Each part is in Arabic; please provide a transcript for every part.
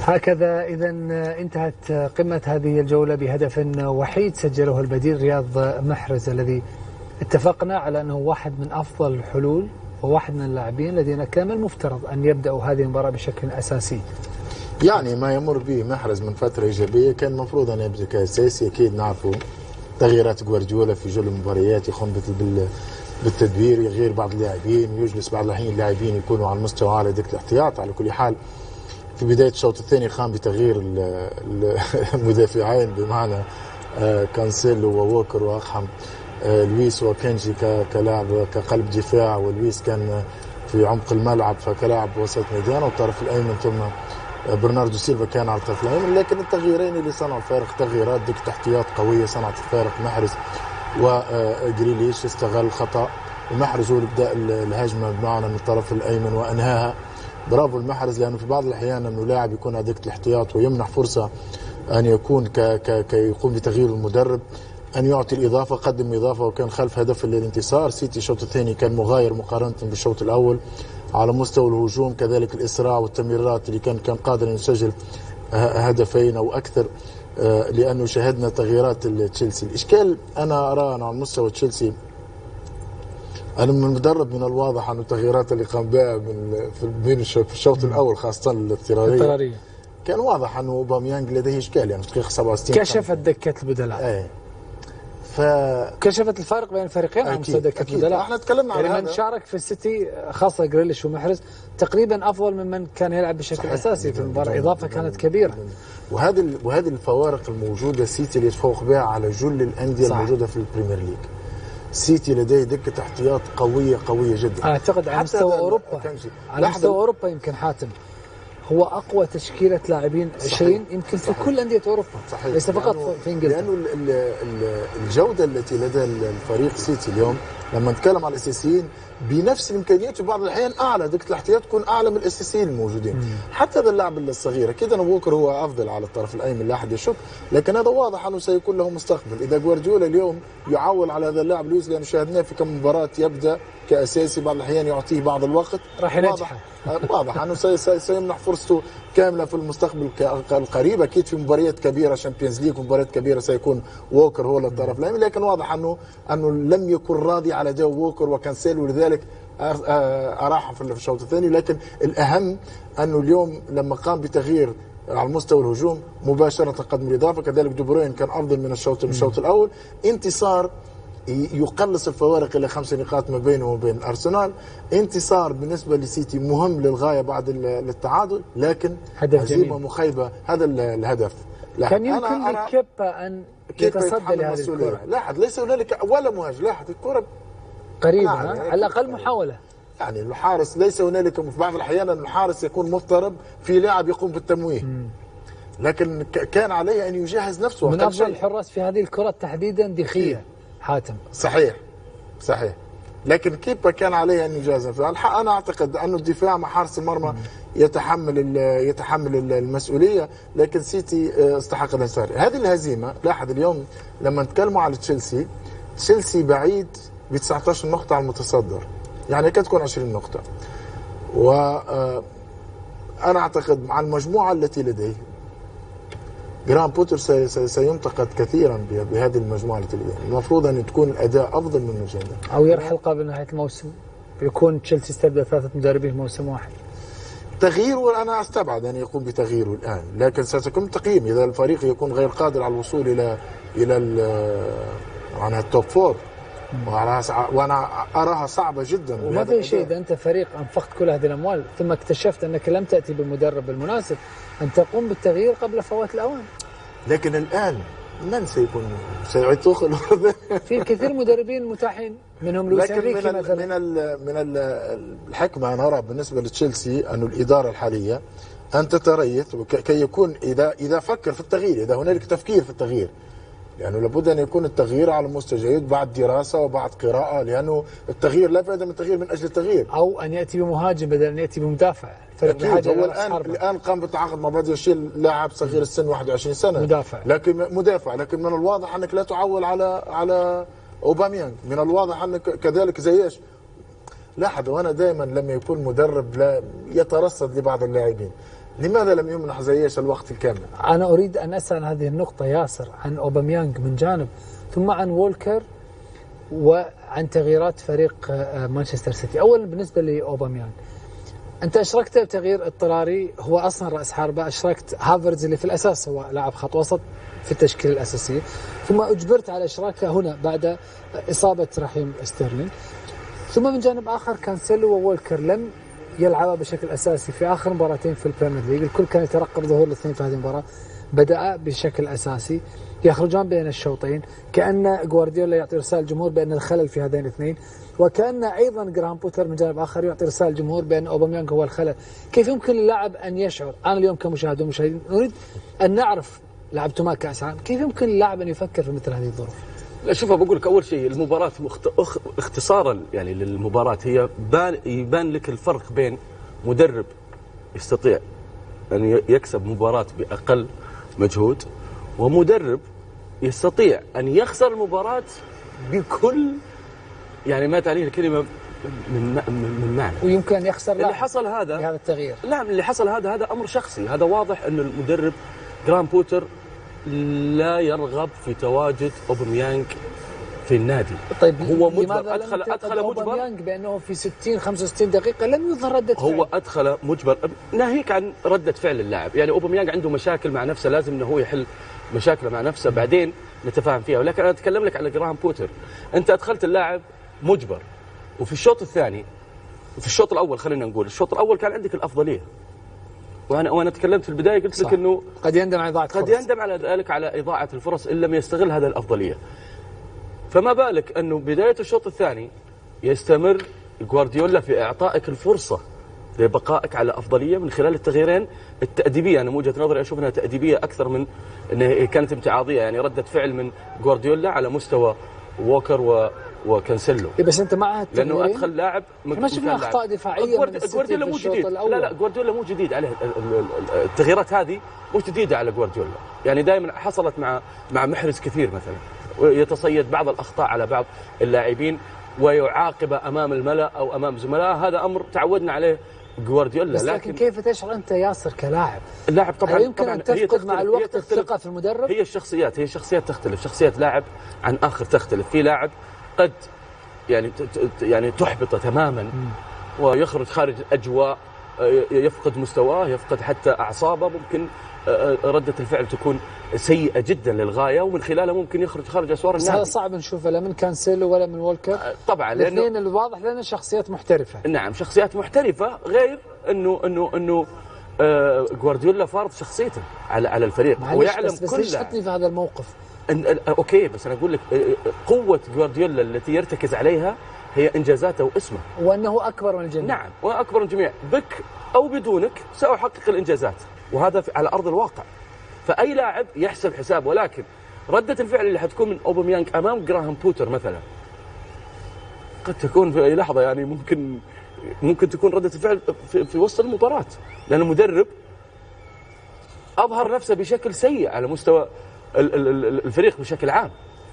هكذا إذا انتهت قمة هذه الجولة بهدف وحيد سجله البديل رياض محرز، الذي اتفقنا على أنه واحد من أفضل الحلول وواحد من اللاعبين الذين كان المفترض أن يبدأوا هذه المباراة بشكل أساسي. يعني ما يمر به محرز من فترة إيجابية كان المفروض أن يبدأ كأساسي. أكيد نعرفوا تغييرات جوارديولا في جل المباريات، يقوم بالتدبير، يغير بعض اللاعبين، يجلس بعض الحين اللاعبين يكونوا على المستوى على دكة الاحتياط. على كل حال في بداية الشوط الثاني قام بتغيير المدافعين بمعنى كانسيلو ووكر وأقحم لويس وكنجي كلاعب كقلب دفاع، ولويس كان في عمق الملعب فكلاعب وسط ميدان، والطرف الأيمن ثم برناردو سيلفا كان على الطرف الأيمن. لكن التغييرين اللي صنعوا الفارق تغييرات دكة احتياط قوية صنعت الفارق. محرز وجريليش استغل الخطأ، ومحرز هو اللي بدأ الهجمة بمعنى من الطرف الأيمن وأنهاها. برافو المحرز، لأنه في بعض الأحيان أنه لاعب يكون على دكة الاحتياط ويمنح فرصة أن يكون يقوم بتغيير المدرب، أن يعطي الإضافة، قدم إضافة وكان خلف هدف الانتصار. سيتي الشوط الثاني كان مغاير مقارنة بالشوط الأول على مستوى الهجوم، كذلك الإسراع والتمريرات اللي كان قادر أن يسجل هدفين أو أكثر، لأنه شاهدنا تغييرات تشيلسي. الإشكال أنا أرى على مستوى تشيلسي أنا من المدرب من الواضح أن التغييرات اللي قام بها في الشوط الأول خاصة الاضطرارية كان واضح أنه أوباميانغ لديه إشكال. يعني في دقيقة 67 كشفت دكة البدلاء، كشفت الفارق بين الفريقين على مستوى دكة البدلاء. احنا تكلمنا عن يعني من شارك في السيتي خاصة جريليش ومحرز تقريبا أفضل ممن كان يلعب بشكل أساسي في المباراة، إضافة كانت كبيرة. وهذه الفوارق الموجودة السيتي اللي يتفوق بها على جل الأندية الموجودة في البريمير ليج. السيتي لديه دكة احتياط قوية جدا. أعتقد على مستوى أوروبا، على مستوى أوروبا يمكن حاتم هو أقوى تشكيلة لاعبين 20 يمكن في كل أندية أوروبا، ليس فقط في إنجلترا. لأنه الجودة التي لدى الفريق سيتي اليوم لما نتكلم على الأساسيين بنفس الإمكانيات في بعض الأحيان أعلى، دكة الاحتياط تكون أعلى من الأساسيين الموجودين. حتى هذا اللاعب الصغير أكيد أنا بوكر هو أفضل على الطرف الأيمن لا أحد يشك، لكن هذا واضح أنه سيكون له مستقبل إذا جوارديولا اليوم يعول على هذا اللاعب لويس، لأنه شاهدناه في كم مباراة يبدأ كأساسي بعض الأحيان يعطيه بعض الوقت، راح ينجح. واضح أنه سيمنح فرصته كاملة في المستقبل القريب. أكيد في مباريات كبيرة شامبيونز ليج ومباريات كبيرة سيكون ووكر هو الطرف الأيمن، لكن واضح أنه لم يكن راضي على جو ووكر وكانسيلو، ولذلك أراح في الشوط الثاني. لكن الأهم أنه اليوم لما قام بتغيير على مستوى الهجوم مباشرة قدم الإضافة، كذلك دي بروين كان أفضل من الشوط الأول. انتصار يقلص الفوارق إلى 5 نقاط ما بينه وبين أرسنال. انتصار بالنسبة لسيتي مهم للغاية بعد التعادل، لكن هزيمة مخيبة. هذا الهدف كان يمكن لكيبا أن يتصدى لهذه الكرة. لاحظ ليس هنالك ولا مهاجم، لاحظ الكرة قريبة على الأقل محاولة. يعني الحارس ليس هنالك، في بعض الأحيان الحارس يكون مضطرب في لاعب يقوم بالتمويه، لكن كان عليه أن يجهز نفسه. من أفضل الحراس في هذه الكرة تحديدا دخية حاتم. صحيح، لكن كيبا كان عليه أن يجهز. أنا أعتقد أن الدفاع مع حارس المرمى يتحمل المسؤولية، لكن سيتي استحق الانتصار. هذه الهزيمة لاحظ اليوم لما نتكلموا على تشيلسي بعيد ب 19 نقطة على المتصدر، يعني كانت تكون 20 نقطة. وأنا أعتقد مع المجموعة التي لديه جرام بوتر سينتقد كثيرا بهذه المجموعة التي لديه. المفروض أن تكون الأداء أفضل من الجنة، أو يرحل قبل نهاية الموسم، يكون تشيلسي استبدل 3 مدربين موسم واحد. تغييره أنا أستبعد أن يقوم بتغييره الآن، لكن ستكون تقييم إذا الفريق يكون غير قادر على الوصول إلى التوب 4، وأنا أراها صعبة جدا. وما في شيء إذا أنت فريق أنفقت كل هذه الأموال ثم اكتشفت أنك لم تأتي بالمدرب المناسب أن تقوم بالتغيير قبل فوات الأوان. لكن الآن من سيكون سيعيد توخل؟ في كثير مدربين متاحين منهم لويس إنريكي مثلا. من الحكمة أنا أرى بالنسبة لتشيلسي أن الإدارة الحالية أن تتريث كي يكون إذا فكر في التغيير، إذا هنالك تفكير في التغيير، لأنه لابد أن يكون التغيير على مستوى جيد بعد دراسة وبعد قراءة، لأنه التغيير لا فائدة من التغيير من أجل التغيير، أو أن يأتي بمهاجم بدل أن يأتي بمدافع. هو الآن قام بالتعاقد مع بادي يشيل لاعب صغير السن 21 سنة مدافع، لكن من الواضح أنك لا تعول على أوباميانغ، من الواضح أنك كذلك زياش. لاحظ، وأنا دائما لما يكون مدرب لا يترصد لبعض اللاعبين، لماذا لم يمنح زياش الوقت الكامل؟ أنا أريد أن أسأل هذه النقطة ياسر عن أوباميانغ من جانب، ثم عن وولكر، وعن تغييرات فريق مانشستر سيتي. أولا بالنسبة لأوباميانغ، أنت أشركت بتغيير اضطراري، هو أصلا رأس حربة، أشركت هافرز اللي في الأساس هو لاعب خط وسط في التشكيلة الأساسية، ثم أجبرت على إشراكه هنا بعد إصابة رحيم ستيرلينج. ثم من جانب آخر كانسيلو وولكر لم يلعبا بشكل أساسي في آخر مباراتين في البريمير ليج، الكل كان يترقب ظهور الاثنين في هذه المباراة. بدأ بشكل أساسي، يخرجان بين الشوطين، كأن جوارديولا يعطي رسالة الجمهور بأن الخلل في هذين الاثنين، وكأن أيضا جراهام بوتر من جانب آخر يعطي رسالة الجمهور بأن أوباميانغ هو الخلل. كيف يمكن للاعب أن يشعر؟ أنا اليوم كمشاهد ومشاهدين نريد أن نعرف، لعبتما كأس عالم، كيف يمكن للاعب أن يفكر في مثل هذه الظروف؟ لا شوف، بقول لك اول شيء المباراه اختصارا يعني للمباراه، هي يبان لك الفرق بين مدرب يستطيع ان يكسب مباراه باقل مجهود، ومدرب يستطيع ان يخسر المباراه بكل، يعني ما تعنيه الكلمه من معنى، ويمكن ان يخسر اللي حصل هذا بهذا التغيير. لا، اللي حصل هذا امر شخصي. هذا واضح ان المدرب جراهام بوتر لا يرغب في تواجد أوباميانغ في النادي. طيب هو مجبر، أدخل مجبر بأنه في 60-65 دقيقة لم يظهر ردة فعل. هو أدخل مجبر، ناهيك عن ردة فعل اللاعب. يعني أوباميانغ عنده مشاكل مع نفسه، لازم أنه هو يحل مشاكله مع نفسه، بعدين نتفاهم فيها. ولكن أنا أتكلم لك على جراهام بوتر، أنت أدخلت اللاعب مجبر، وفي الشوط الثاني، في الشوط الأول خلينا نقول، الشوط الأول كان عندك الأفضلية، وانا تكلمت في البدايه قلت لك انه قد يندم على اضاعه الفرص، قد يندم على ذلك، على اضاعه الفرص ان لم يستغل هذه الافضليه. فما بالك انه بدايه الشوط الثاني يستمر جوارديولا في اعطائك الفرصه لبقائك على افضليه من خلال التغييرين التاديبيه. انا من وجهه نظري اشوف انها تاديبيه اكثر من انها كانت امتعاضيه، يعني رده فعل من جوارديولا على مستوى ووكر وكانسيلو. بس انت معها لانه ادخل لاعب ما شفنا اخطاء دفاعيه من جوارديولا مو جديد. لا جوارديولا مو جديد عليه، التغييرات هذه مو جديده على جوارديولا، يعني دائما حصلت مع محرز كثير مثلا، يتصيد بعض الاخطاء على بعض اللاعبين ويعاقب امام الملأ او امام زملاء، هذا امر تعودنا عليه جوارديولا. بس لكن كيف تشعر انت ياسر كلاعب؟ اللاعب طبعا يمكن ان تفقد مع الوقت الثقه في المدرب. هي الشخصيات تختلف، شخصيه لاعب عن اخر تختلف. في لاعب قد يعني تحبطه تماما ويخرج خارج الاجواء، يفقد مستواه، يفقد حتى اعصابه، ممكن رده الفعل تكون سيئه جدا للغايه، ومن خلالها ممكن يخرج خارج اسوار النادي. هذا صعب نشوفه لا من كانسيلو ولا من وولكر طبعا، الاثنين الواضح لنا شخصيات محترفه. نعم شخصيات محترفه، غير انه جوارديولا فارض شخصيته على الفريق ويعلم بس ليش تحطني في هذا الموقف؟ اوكي، بس انا اقول لك قوه جوارديولا التي يرتكز عليها هي انجازاته واسمه، وانه اكبر من الجميع. نعم، واكبر من الجميع، بك او بدونك ساحقق الانجازات، وهذا على ارض الواقع. فاي لاعب يحسب حساب، ولكن رده الفعل اللي حتكون من اوباميانغ امام جراهام بوتر مثلا قد تكون في اي لحظه، يعني ممكن تكون رده الفعل في وسط المباراه، لان المدرب اظهر نفسه بشكل سيء على مستوى الفريق بشكل عام.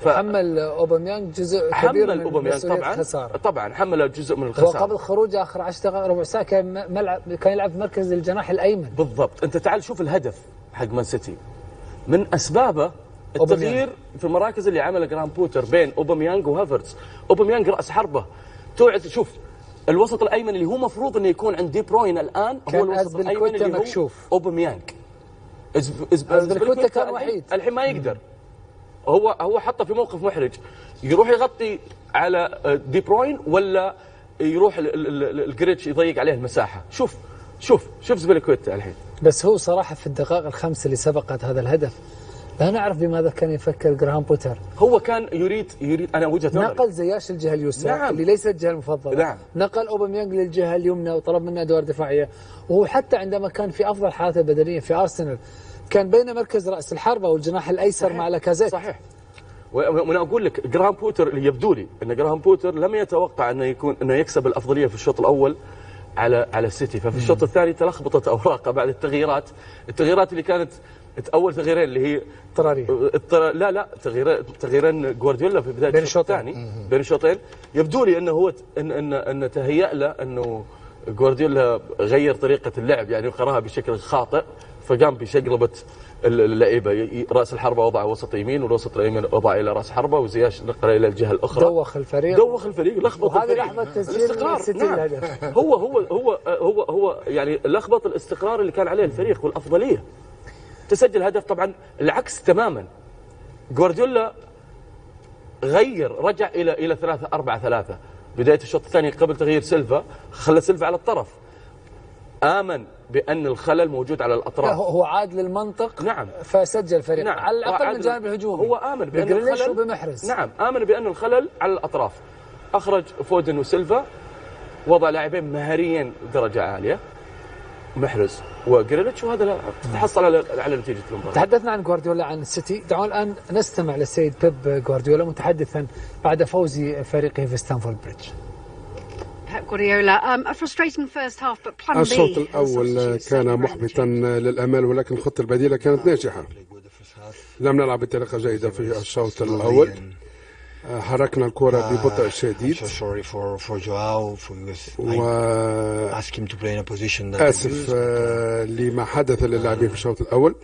حمل أوباميانغ جزء كبير من مسؤولية الخسارة. طبعا حمل جزء من الخسارة. وقبل خروجه آخر 10 دقائق ربع ساعة كان يلعب في مركز الجناح الأيمن. بالضبط. أنت تعال شوف الهدف حق مان سيتي، من أسبابه التغيير في المراكز اللي عمله جراهام بوتر بين أوباميانغ وهافرتز. أوباميانغ رأس حربة، شوف الوسط الأيمن اللي هو مفروض إنه يكون عند دي بروين الآن هو الوسط الأيمن اللي مكشوف. هو أوباميانغ. أزبيليكويتا كان وحيد، الحين ما يقدر، هو حطه في موقف محرج، يروح يغطي على دي بروين ولا يروح الجريتش يضيق عليه المساحه. شوف زبيليكويتا الحين. بس هو صراحه في الدقائق الخمس اللي سبقت هذا الهدف لا نعرف بماذا كان يفكر جراهام بوتر. هو كان يريد انا وجهه نظري، نقل زياش الجهه اليسرى، نعم، اللي ليست الجهه المفضله، نعم، نقل اوباميانغ للجهه اليمنى وطلب منه ادوار دفاعيه. وهو حتى عندما كان في افضل حالاته البدنيه في ارسنال كان بين مركز راس الحربه والجناح الايسر مع لاكازيت. صحيح. وانا اقول لك جراهام بوتر اللي يبدو لي ان جراهام بوتر لم يتوقع انه يكسب الافضليه في الشوط الاول على السيتي، ففي الشوط الثاني تلخبطت اوراقه بعد التغييرات اللي كانت اول تغييرين اللي هي لا تغييرين جوارديولا في بدايه الشوط الثاني بين الشوطين. يبدو لي انه هو ان تهيأ له انه جوارديولا غير طريقة اللعب، يعني قراها بشكل خاطئ، فقام بشقلبة اللعيبة. رأس الحربة وضع وسط يمين، والوسط اليمين وضع إلى رأس حربة، وزياش نقل إلى الجهة الأخرى. دوخ الفريق لخبط الفريق. وهذه لحظة تسجيل السيتي الهدف. هو يعني لخبط الاستقرار اللي كان عليه الفريق والأفضلية. تسجل هدف طبعا العكس تماما. جوارديولا رجع إلى 3-4-3 بداية الشوط الثاني قبل تغيير سيلفا، خلى سيلفا على الطرف. آمن بأن الخلل موجود على الأطراف. هو عاد للمنطق. نعم. فسجل فريق. نعم. على الأقل من جانب الهجومي. هو آمن بأن الخلل وبمحرز. نعم، آمن بأن الخلل على الأطراف. أخرج فودن وسيلفا، وضع لاعبين مهاريين درجة عالية، محرز وجريليتش، وهذا تحصل على نتيجة المباراة. تحدثنا عن جوارديولا عن السيتي، دعونا الآن نستمع للسيد بيب جوارديولا متحدثا بعد فوز فريقه في ستانفورد بريدج. الشوط الأول كان محبطا للأمال، ولكن الخطة البديلة كانت ناجحة. لم نلعب بطريقة جيدة في الشوط الأول، حركنا الكرة ببطء شديد، وآسف لما حدث للاعبين في الشوط الأول،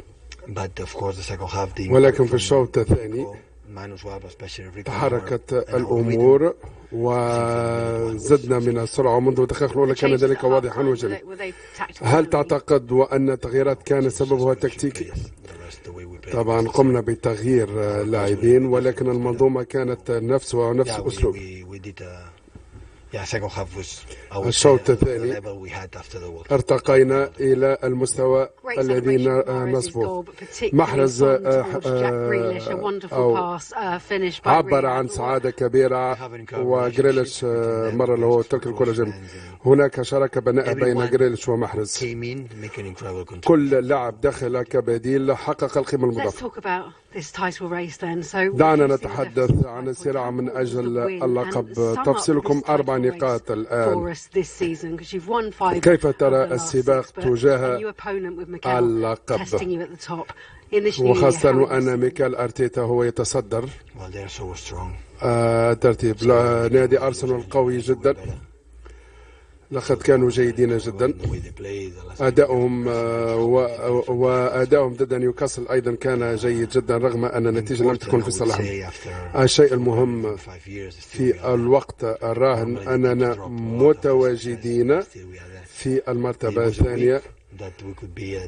ولكن في الشوط الثاني تحركت الأمور وزدنا من السرعة، ومنذ الدقائق الأولى كان ذلك واضحا وجليا. هل تعتقد وأن التغييرات كان سببها تكتيكي؟ طبعا قمنا بتغيير لاعبين، ولكن المنظومة كانت نفس الأسلوب. الشوط الثاني ارتقينا إلى المستوى الذي نصبه. محرز عبر عن سعادة كبيرة، وجريليتش مرة له ترك الكرة جميل. هناك شراكة بناء بين جريليتش ومحرز. كل لاعب دخل كبديل حقق القيمة المضافة. دعنا نتحدث عن الصراع من أجل اللقب. تفصيلكم 4 نقاط الآن. كيف ترى السباق تجاه اللقب، وخاصة وأن ميكال أرتيتا هو يتصدر ترتيب؟ نادي أرسنال قوي جدا، لقد كانوا جيدين جدا. أدائهم ضد نيوكاسل أيضا كان جيد جدا، رغم أن النتيجة لم تكن في صالحهم. الشيء المهم في الوقت الراهن أننا متواجدين في المرتبة الثانية.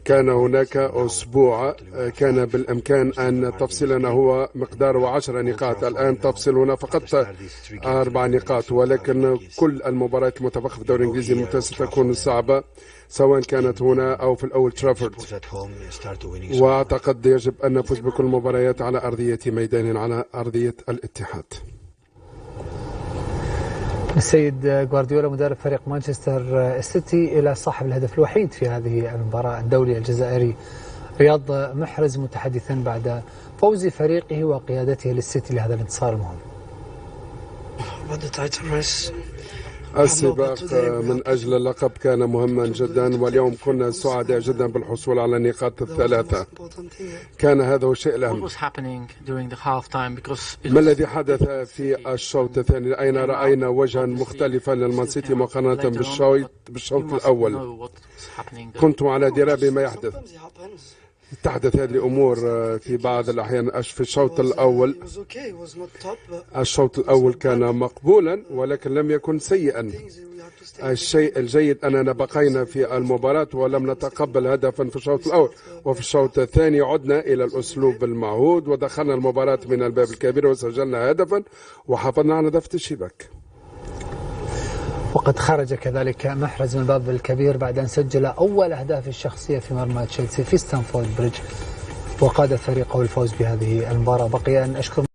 كان هناك أسبوع كان بالإمكان أن تفصيلنا هو مقدار 10 نقاط، الآن تفصيلنا فقط 4 نقاط، ولكن كل المباريات المتبقية في الدوري الإنجليزي الممتاز ستكون صعبة، سواء كانت هنا أو في الأول ترافورد. وأعتقد يجب أن نفوز بكل المباريات على أرضية ميدان، على أرضية الاتحاد. السيد جوارديولا مدرب فريق مانشستر السيتي إلى صاحب الهدف الوحيد في هذه المباراة، الدولي الجزائري رياض محرز، متحدثا بعد فوز فريقه وقيادته للسيتي لهذا الانتصار المهم. السباق من أجل اللقب كان مهما جدا، واليوم كنا سعداء جدا بالحصول على النقاط الثلاثة. كان هذا هو الشيء الأهم. ما الذي حدث في الشوط الثاني؟ أين رأينا وجها مختلفا للمانسيتي مقارنة بالشوط الأول؟ كنت على دراية بما يحدث. تحدث هذه الأمور في بعض الأحيان. في الشوط الأول كان مقبولا، ولكن لم يكن سيئا. الشيء الجيد أننا بقينا في المباراة ولم نتقبل هدفا في الشوط الأول، وفي الشوط الثاني عدنا إلى الأسلوب المعهود ودخلنا المباراة من الباب الكبير وسجلنا هدفا وحافظنا على دفة الشباك. وقد خرج كذلك محرز من الباب الكبير بعد أن سجل أول أهداف الشخصية في مرمى تشيلسي في ستانفورد بريدج، وقاد فريقه الفوز بهذه المباراة. بقي أن أشكر